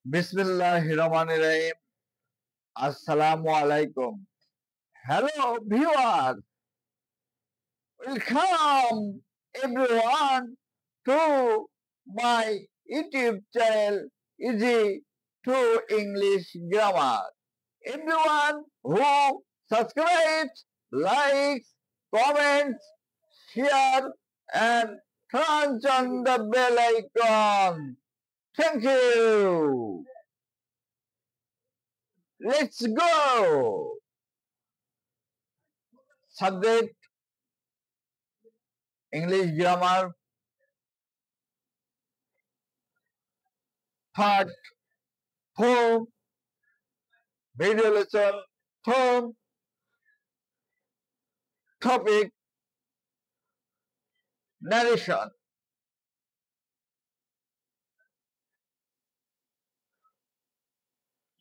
Bismillahirrahmanirrahim. Assalamu alaikum. Hello, viewers. Welcome everyone to my YouTube channel, Easy to English Grammar. Everyone who subscribes, likes, comments, share, and turns on the bell icon. Thank you. Let's go. Subject English grammar. Part 4. Video lesson 4. Topic narration.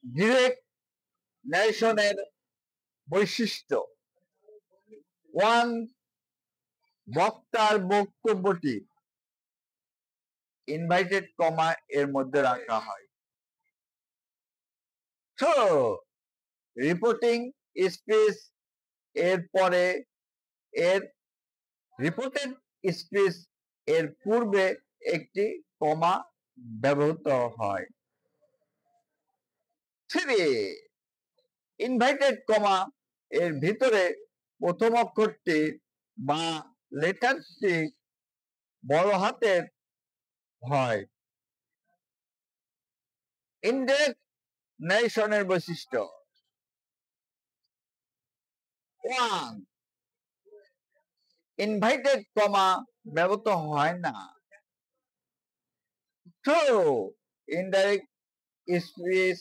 Direct narrationের বৈশিষ্ট্য। 1. বক্তার বক্তব্যটি inverted comma এর মধ্যে রাখা হয়। 2. Reporting speech এর পরে এর রিপোর্টেড স্পিচ এর পূর্বে একটি কমা ব্যবহৃত হয়। 3. ইনভাইটেড কমা এর ভিতরে প্রথম অক্ষরটি বা লেটারটি বড় হাতের হয়। ইনডাইরেক্ট ন্যারেশনের বৈশিষ্ট্য। 1. ইনভাইটেড কমা ব্যবহৃত হয় না। 2. ইনডাইরেক্ট স্পিচ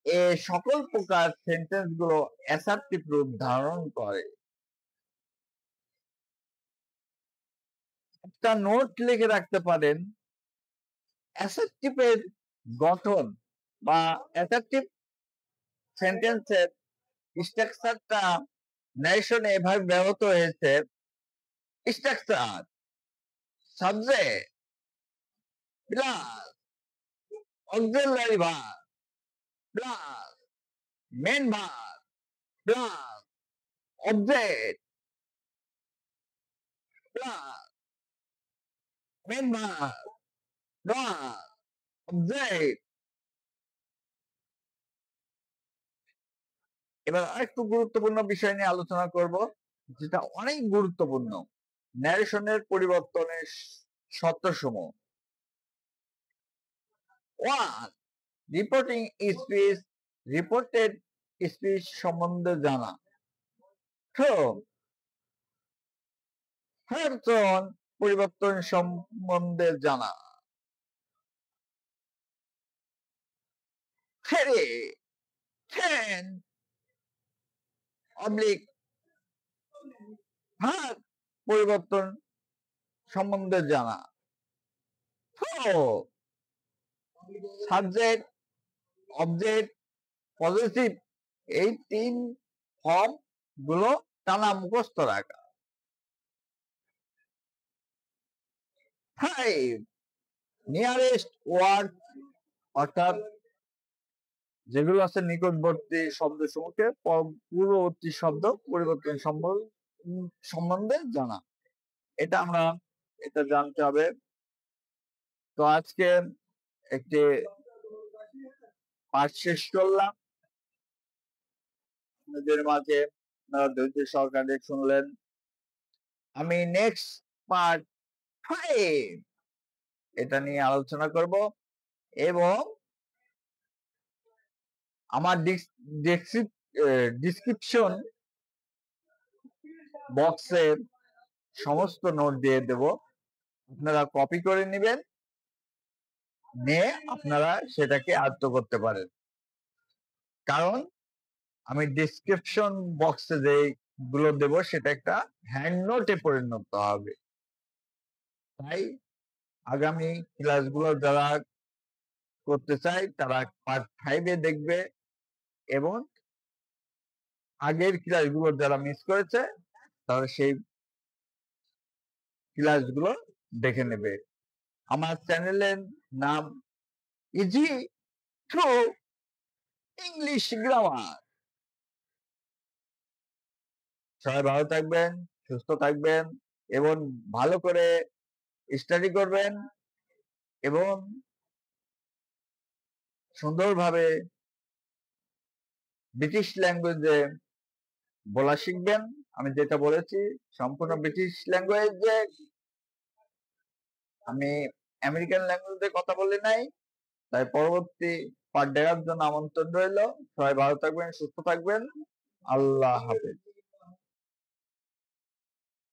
এ সকল প্রকার সেন্টেন্স গুলো অ্যাসার্টিভ রূপ ধারণ করে। একটা নোট লিখে রাখতে পারেন, অ্যাসার্টিভের গঠন বা অ্যাসার্টিভ সেন্টেন্সের স্ট্রাকচারটা ন্যারেশনে এভাবে ব্যবহৃত হয়েছে। Structure subject plus auxiliary verb plus main verb plus object plus main verb plus object. এবার আরেকটু গুরুত্বপূর্ণ বিষয় নিয়ে আলোচনা করব, যেটা অনেক গুরুত্বপূর্ণ, ন্যারেশনের পরিবর্তনের শর্তসমূহ। 1. রিপোর্টিং স্পিচ রিপোর্টেড স্পিচ সম্বন্ধে জানা। 2. ফাংশন পরিবর্তন সম্বন্ধে জানা। 3. 10 অবলিক ভার্ব পরিবর্তন সম্বন্ধে জানা। 4. সাবজেক্ট অবজেক্ট পজিটিভ এই 3 ফর্ম গুলো টানা মুখস্থ রাখা। 5. নিয়ারেস্ট ওয়ার্ড অর্থাৎ যেগুলো আছে নিকটবর্তী শব্দ সমূহকে পূর্ববর্তী শব্দ পরিবর্তন সম্বন্ধে জানা। এটা আমরা জানতে হবে। তো আজকে একটি পাঠ শেষ করলাম। আপনাদের মাঝে ধৈর্য সহকারে শুনলেন। আমি নেক্সট পার্ট 5 এটা নিয়ে আলোচনা করব এবং আমার ডিসক্রিপশন বক্সে সমস্ত নোট দিয়ে দেব, আপনারা কপি করে নেবেন, নিয়ে আপনারা সেটাকে আয়ত্ত করতে পারেন। কারণ আমি ডিসক্রিপশন বক্সে যেগুলো দেব সেটা একটা হ্যান্ড নোটে পরিণত হবে। তাই আগামী ক্লাসগুলো যারা করতে চাই তারা পার্ট 5 দেখবে এবং আগের ক্লাসগুলো যারা মিস করেছে তারা সেই ক্লাসগুলো দেখে নেবে। আমার চ্যানেলের নাম ইজি থ্রু ইংলিশ গ্রামার। সবাই ভালো থাকবেন, সুস্থ থাকবেন এবং ভালো করে স্টাডি করবেন এবং সুন্দরভাবে ব্রিটিশ ল্যাঙ্গুয়েজে বলা শিখবেন। আমি যেটা বলেছি সম্পূর্ণ ব্রিটিশ ল্যাঙ্গুয়েজে, আমি আমেরিকান ল্যাঙ্গুয়েজে কথা বলি নাই। তাই পরবর্তী পার্ট দেখার জন্য আমন্ত্রণ রইল। সবাই ভালো থাকবেন, সুস্থ থাকবেন। আল্লাহ হাফেজ।